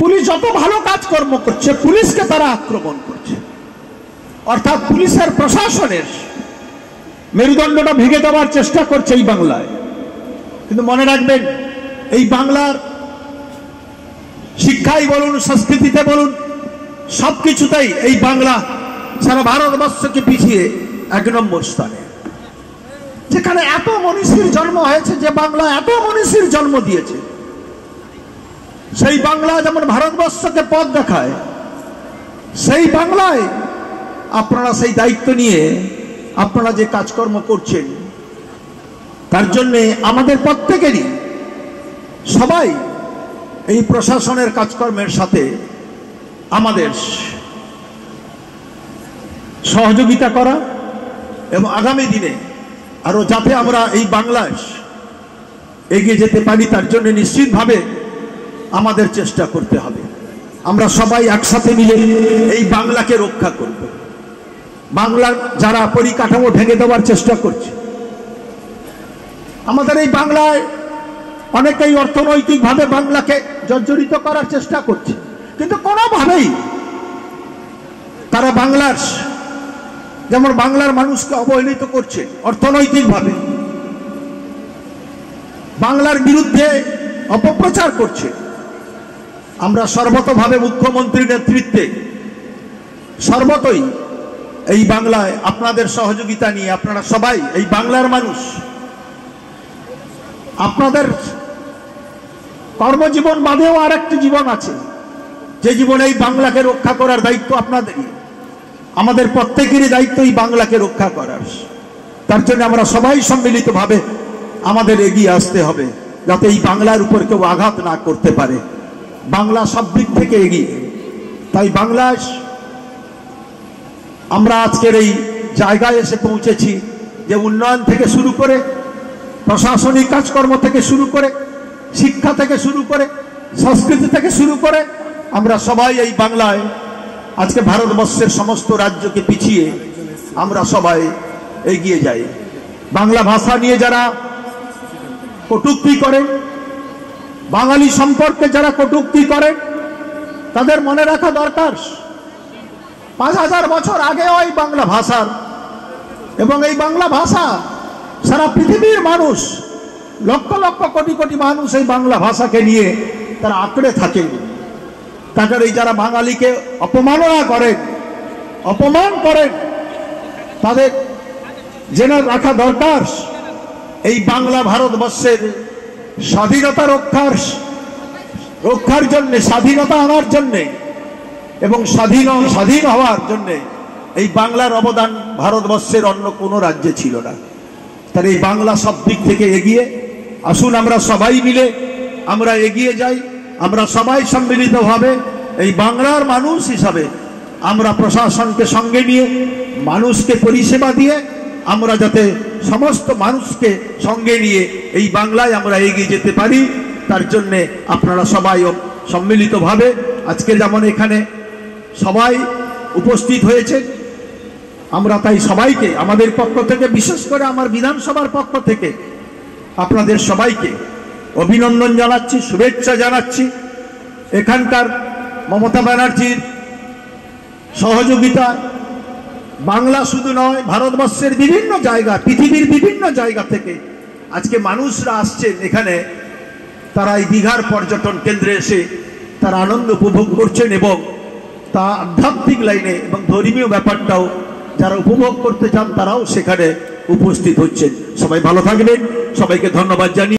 Police যত ভালো কাজকর্ম করছে পুলিশকে তারা আক্রমণ করছে, অর্থাৎ পুলিশের প্রশাসনের মেরুদণ্ডটা ভেঙে দেওয়ার চেষ্টা করছে এই বাংলায়। কিন্তু মনে রাখবেন, এই বাংলার শিক্ষায় বলুন, সংস্কৃতিতে বলুন, সবকিছুতেই এই বাংলা সারা ভারতবর্ষকে পিছিয়ে 1 নম্বর স্থানে। যেখানে এত মনীষীর জন্ম হয়েছে, যে বাংলা এত মনীষীর জন্ম দিয়েছে, সেই বাংলা যেমন ভারতবর্ষকে পথ দেখায়, সেই বাংলায় আপনারা সেই দায়িত্ব নিয়ে আপনারা যে কাজকর্ম করছেন, তার জন্যে আমাদের প্রত্যেকেরই সবাই এই প্রশাসনের কাজকর্মের সাথে আমাদের সহযোগিতা করা এবং আগামী দিনে আরো যাতে আমরা এই বাংলায় এগিয়ে যেতে পারি, তার জন্য নিশ্চিতভাবে আমাদের চেষ্টা করতে হবে। আমরা সবাই একসাথে মিলে এই বাংলাকে রক্ষা করব। বাংলার যারা পরিকাঠামো ভেঙে দেওয়ার চেষ্টা করছে, আমাদের এই বাংলায় অনেকেই অর্থনৈতিকভাবে বাংলাকে জর্জরিত করার চেষ্টা করছে, কিন্তু কোনোভাবেই তারা বাংলার যেমন বাংলার মানুষকে অবহেলিত করছে অর্থনৈতিকভাবে, বাংলার বিরুদ্ধে অপপ্রচার করছে। আমরা সর্বতভাবে মুখ্যমন্ত্রীর নেতৃত্বে সর্বতই এই বাংলায় আপনাদের সহযোগিতা নিয়ে, আপনারা সবাই এই বাংলার মানুষ, আপনাদের কর্মজীবন বাদেও আর একটি জীবন আছে, যে জীবনে এই বাংলাকে রক্ষা করার দায়িত্ব আপনাদেরই। আমাদের প্রত্যেকেরই দায়িত্ব এই বাংলাকে রক্ষা করার। তার জন্য আমরা সবাই সম্মিলিতভাবে আমাদের এগিয়ে আসতে হবে, যাতে এই বাংলার উপর কেউ আঘাত না করতে পারে। বাংলা সব দিক থেকে এগিয়ে, তাই বাংলায় আমরা আজকের এই জায়গায় এসে পৌঁছেছি, যে উন্নয়ন থেকে শুরু করে, প্রশাসনিক কাজকর্ম থেকে শুরু করে, শিক্ষা থেকে শুরু করে, সংস্কৃতি থেকে শুরু করে, আমরা সবাই এই বাংলায় আজকে ভারতবর্ষের সমস্ত রাজ্যকে পিছিয়ে আমরা সবাই এগিয়ে যাই। বাংলা ভাষা নিয়ে যারা কটূক্তি করে, বাঙালি সম্পর্কে যারা কটূক্তি করে, তাদের মনে রাখা দরকার 5000 বছর আগেও এই বাংলা ভাষার এবং এই বাংলা ভাষা সারা পৃথিবীর মানুষ, লক্ষ লক্ষ কোটি কোটি মানুষ এই বাংলা ভাষাকে নিয়ে তারা আঁকড়ে থাকেন। তাদের এই যারা বাঙালিকে অপমাননা করেন, অপমান করেন, তাদের জেনে রাখা দরকার এই বাংলা ভারতবর্ষের স্বাধীনতা রক্ষার জন্যে, স্বাধীনতা আনার জন্যে এবং স্বাধীন হওয়ার জন্যে এই বাংলার অবদান ভারতবর্ষের অন্য কোনো রাজ্যে ছিল না। তার এই বাংলা সব দিক থেকে এগিয়ে আসুন, আমরা সবাই মিলে আমরা এগিয়ে যাই। আমরা সবাই সম্মিলিতভাবে এই বাংলার মানুষ হিসাবে আমরা প্রশাসনকে সঙ্গে নিয়ে মানুষকে পরিষেবা দিয়ে আমরা যাতে সমস্ত মানুষকে সঙ্গে নিয়ে এই বাংলায় আমরা এগিয়ে যেতে পারি, তার জন্যে আপনারা সবাই সম্মিলিতভাবে আজকে যেমন এখানে সবাই উপস্থিত হয়েছে, আমরা তাই সবাইকে আমাদের পক্ষ থেকে, বিশেষ করে আমার বিধানসভার পক্ষ থেকে আপনাদের সবাইকে অভিনন্দন জানাচ্ছি, শুভেচ্ছা জানাচ্ছি। এখানকার মমতা ব্যানার্জির সহযোগিতা বাংলা শুধু নয়, ভারতবর্ষের বিভিন্ন জায়গা, পৃথিবীর বিভিন্ন জায়গা থেকে আজকে মানুষরা আসছেন এখানে। তারা এই দীঘার পর্যটন কেন্দ্রে এসে তারা আনন্দ উপভোগ করছেন এবং তা আধ্যাত্মিক লাইনে এবং ধর্মীয় ব্যাপারটাও যারা উপভোগ করতে চান তারাও সেখানে উপস্থিত হচ্ছেন। সবাই ভালো থাকবেন, সবাইকে ধন্যবাদ জানিয়ে